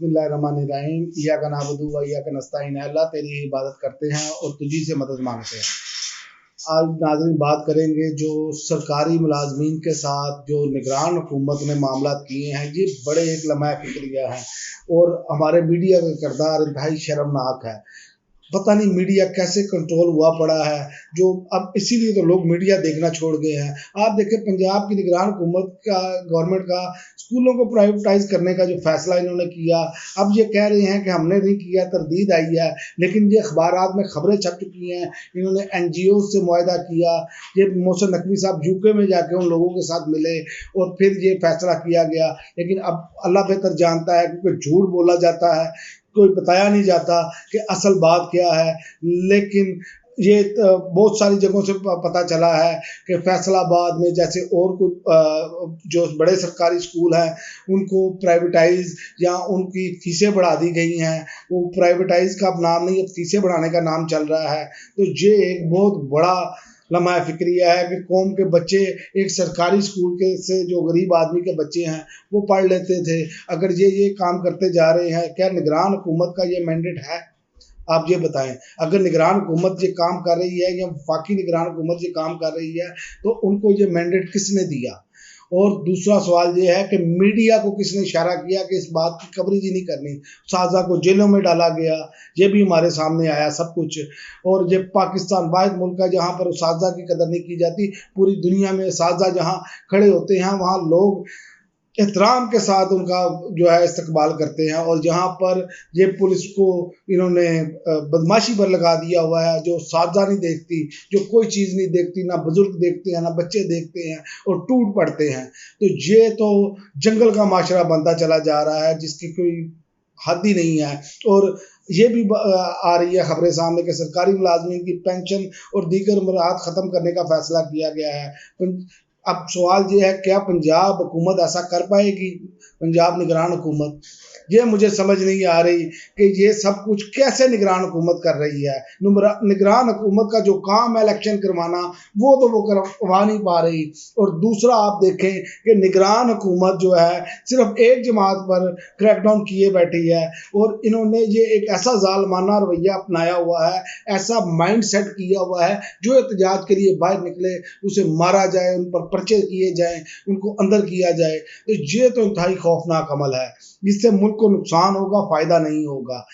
बिस्मिल्लाहिर्रहमानिर्रहीम इय्याका नअबुदु व इय्याका नस्तईन। अल्लाह तेरी ही इबादत करते हैं और तुझी से मदद मांगते हैं। आज नाज़रीन बात करेंगे जो सरकारी मुलाजमीन के साथ जो निगरान हुकूमत ने मामला किए हैं, ये बड़े एक लम्हा फिक्रिया हैं और हमारे मीडिया का किरदार इंतहाई शर्मनाक है। पता नहीं मीडिया कैसे कंट्रोल हुआ पड़ा है, जो अब इसीलिए तो लोग मीडिया देखना छोड़ गए हैं। आप देखें पंजाब की निगरान हुकूमत का, गवर्नमेंट का स्कूलों को प्राइवेटाइज करने का जो फैसला इन्होंने किया, अब ये कह रहे हैं कि हमने नहीं किया, तरदीद आई है, लेकिन ये अखबारात में खबरें छप चुकी हैं। इन्होंने NGO से मुआहदा किया, ये मोहसिन नकवी साहब UK में जाके उन लोगों के साथ मिले और फिर ये फैसला किया गया। लेकिन अब अल्लाह बेहतर जानता है, क्योंकि झूठ बोला जाता है, कोई बताया नहीं जाता कि असल बात क्या है। लेकिन ये बहुत सारी जगहों से पता चला है कि फैसलाबाद में जैसे और कोई जो बड़े सरकारी स्कूल हैं उनको प्राइवेटाइज या उनकी फीसें बढ़ा दी गई हैं। वो प्राइवेटाइज का अब नाम नहीं, अब फीसें बढ़ाने का नाम चल रहा है। तो ये एक बहुत बड़ा लम्हा फिक्रिया है कि कौम के बच्चे एक सरकारी स्कूल के से जो गरीब आदमी के बच्चे हैं वो पढ़ लेते थे। अगर ये काम करते जा रहे हैं, क्या निगरान हुकूमत का ये मैंडेट है? आप ये बताएं। अगर निगरान हुकूमत ये काम कर रही है या वफाकी निगरान हुकूमत ये काम कर रही है तो उनको ये मैंडेट किसने दिया? और दूसरा सवाल ये है कि मीडिया को किसने इशारा किया कि इस बात की कवरेज ही नहीं करनी? साजा को जेलों में डाला गया, ये भी हमारे सामने आया सब कुछ। और ये पाकिस्तान वाहिद मुल्क है जहाँ पर साजा की कदर नहीं की जाती। पूरी दुनिया में साजा जहाँ खड़े होते हैं वहाँ लोग एहतराम के साथ उनका जो है इस्तकबाल करते हैं। और जहाँ पर ये पुलिस को इन्होंने बदमाशी पर लगा दिया हुआ है, जो साजा नहीं देखती, जो कोई चीज़ नहीं देखती, ना बुजुर्ग देखते हैं ना बच्चे देखते हैं और टूट पड़ते हैं। तो ये तो जंगल का माशरा बनता चला जा रहा है जिसकी कोई हद ही नहीं है। और ये भी आ रही है खबरें सामने कि सरकारी मुलाजमीन की पेंशन और दीगर मराहत ख़त्म करने का फैसला किया गया है। अब सवाल ये है, क्या पंजाब हुकूमत ऐसा कर पाएगी? पंजाब निगरान हुकूमत, ये मुझे समझ नहीं आ रही कि ये सब कुछ कैसे निगरान हुकूमत कर रही है। निगरान हुकूमत का जो काम है इलेक्शन करवाना, वो तो वो करवा नहीं पा रही। और दूसरा आप देखें कि निगरान हुकूमत जो है सिर्फ एक जमात पर क्रैकडाउन किए बैठी है और इन्होंने ये एक ऐसा जालमाना रवैया अपनाया हुआ है, ऐसा माइंड सेट किया हुआ है, जो एहतजाज के लिए बाहर निकले उसे मारा जाए, उन पर पर्चे किए जाएँ, उनको अंदर किया जाए। तो ये तो इंतहाई खौफनाक अमल है, जिससे मुल्क को नुकसान होगा, फ़ायदा नहीं होगा।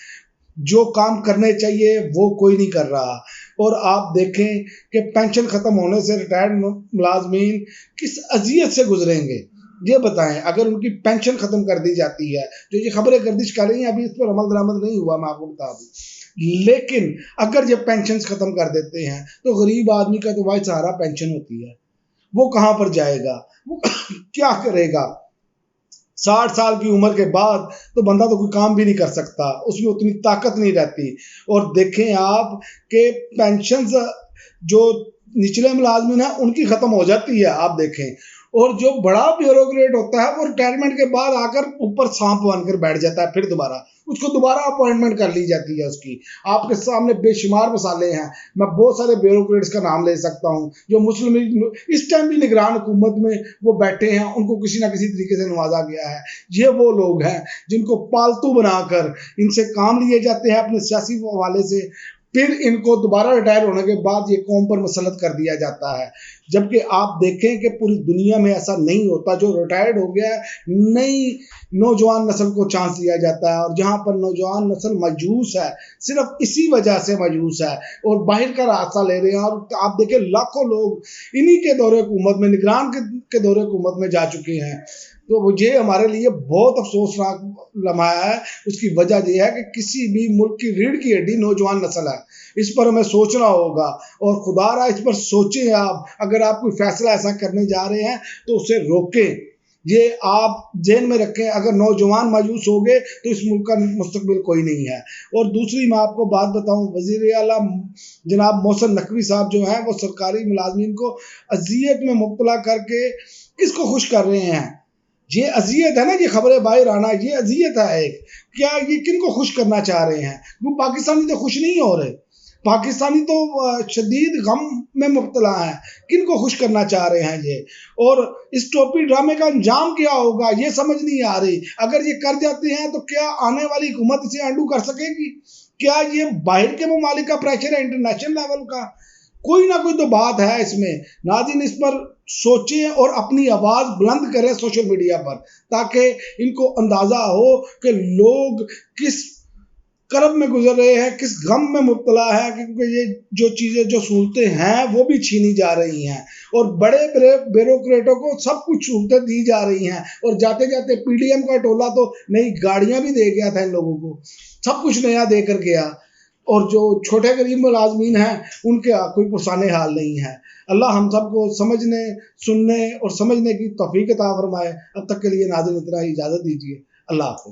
जो काम करने चाहिए वो कोई नहीं कर रहा। और आप देखें कि पेंशन ख़त्म होने से रिटायर्ड मुलाजमीन किस अजियत से गुजरेंगे, ये बताएं। अगर उनकी पेंशन ख़त्म कर दी जाती है, जो ये खबरें गर्दिश कर रही हैं, अभी इस पर अमल दरामद नहीं हुआ, मैं आपको बता दूँ। लेकिन अगर ये पेंशन ख़त्म कर देते हैं तो गरीब आदमी का तो वाहिद सहारा पेंशन होती है, वो कहाँ पर जाएगा, वो क्या करेगा? 60 साल की उम्र के बाद तो बंदा तो कोई काम भी नहीं कर सकता, उसमें उतनी ताकत नहीं रहती। और देखें आप कि पेंशन जो निचले मुलाजमीन हैं उनकी ख़त्म हो जाती है, आप देखें। और जो बड़ा ब्यूरोक्रेट होता है वो रिटायरमेंट के बाद आकर ऊपर सांप बनकर बैठ जाता है, फिर दोबारा उसको दोबारा अपॉइंटमेंट कर ली जाती है उसकी। आपके सामने बेशुमार मसाले हैं, मैं बहुत सारे ब्यूरोक्रेट्स का नाम ले सकता हूं जो मुस्लिम इस टाइम भी निगरान हुकूमत में वो बैठे हैं, उनको किसी ना किसी तरीके से नवाजा गया है। ये वो लोग हैं जिनको पालतू बनाकर इनसे काम लिए जाते हैं अपने सियासी हवाले से, फिर इनको दोबारा रिटायर होने के बाद ये कौम पर मुसल्लत कर दिया जाता है। जबकि आप देखें कि पूरी दुनिया में ऐसा नहीं होता। जो रिटायर्ड हो गया है, नई नौजवान नस्ल को चांस दिया जाता है। और जहाँ पर नौजवान नस्ल मजूस है, सिर्फ इसी वजह से मजूस है और बाहर का रास्ता ले रहे हैं। और आप देखें लाखों लोग इन्हीं के दौरे हुकूमत में, निगरान के दौरे हुकूमत में जा चुके हैं। तो ये हमारे लिए बहुत अफसोसनाक लम्हा है। उसकी वजह यह है कि किसी भी मुल्क की रीढ़ की हड्डी नौजवान नस्ल है, इस पर हमें सोचना होगा। और खुदारा इस पर सोचें आप, अगर आप कोई फैसला ऐसा करने जा रहे हैं तो उसे रोकें। ये आप जेहन में रखें, अगर नौजवान मायूस हो गए तो इस मुल्क का मुस्तकबिल कोई नहीं है। और दूसरी मैं आपको बात बताऊं, वज़ीर आला जनाब मोहसिन नकवी साहब जो हैं वो सरकारी मुलाजमीन को अजियत में मुब्तला करके किसको खुश कर रहे हैं? ये अजियत है ना, ये खबरें बाहर आना, ये अजियत है एक। क्या ये किनको खुश करना चाह रहे हैं? वो पाकिस्तानी तो खुश नहीं हो रहे। پاکستانی تو شدید غم میں مبتلا ہیں، کن کو خوش کرنا چاہ رہے ہیں یہ، اور اس ٹوپی ڈرامے کا انجام کیا ہوگا یہ سمجھ نہیں آ رہی۔ اگر یہ کر جاتے ہیں تو کیا آنے والی حکومت اسے انڈو کر سکے گی؟ کیا یہ باہر کے ممالک کا پریشر ہے، انٹرنیشنل لیول کا؟ کوئی نہ کوئی تو بات ہے اس میں۔ ناظرین اس پر سوچیں اور اپنی آواز بلند کریں سوشل میڈیا پر، تاکہ ان کو اندازہ ہو کہ لوگ کس کرب میں گزر رہے ہیں، کس غم میں مبتلا ہے، کیونکہ یہ جو چیزیں جو سہولتیں ہیں وہ بھی چھینی جا رہی ہیں، اور بڑے بیوروکریٹوں کو سب کچھ سہولتیں دی جا رہی ہیں، اور جاتے جاتے پی ڈی ایم کا ٹولہ تو نئی گاڑیاں بھی دے گیا تھا ان لوگوں کو، سب کچھ نیا دے کر گیا، اور جو چھوٹے غریب ملازمین ہیں ان کے کوئی پرسانے حال نہیں ہے۔ اللہ ہم سب کو سمجھنے، سننے اور سمجھنے کی توفیق عطا فرمائے۔ اب تک کے لیے ناظرین اتنا ہی، اجازت دیجیے، اللہ حافظ۔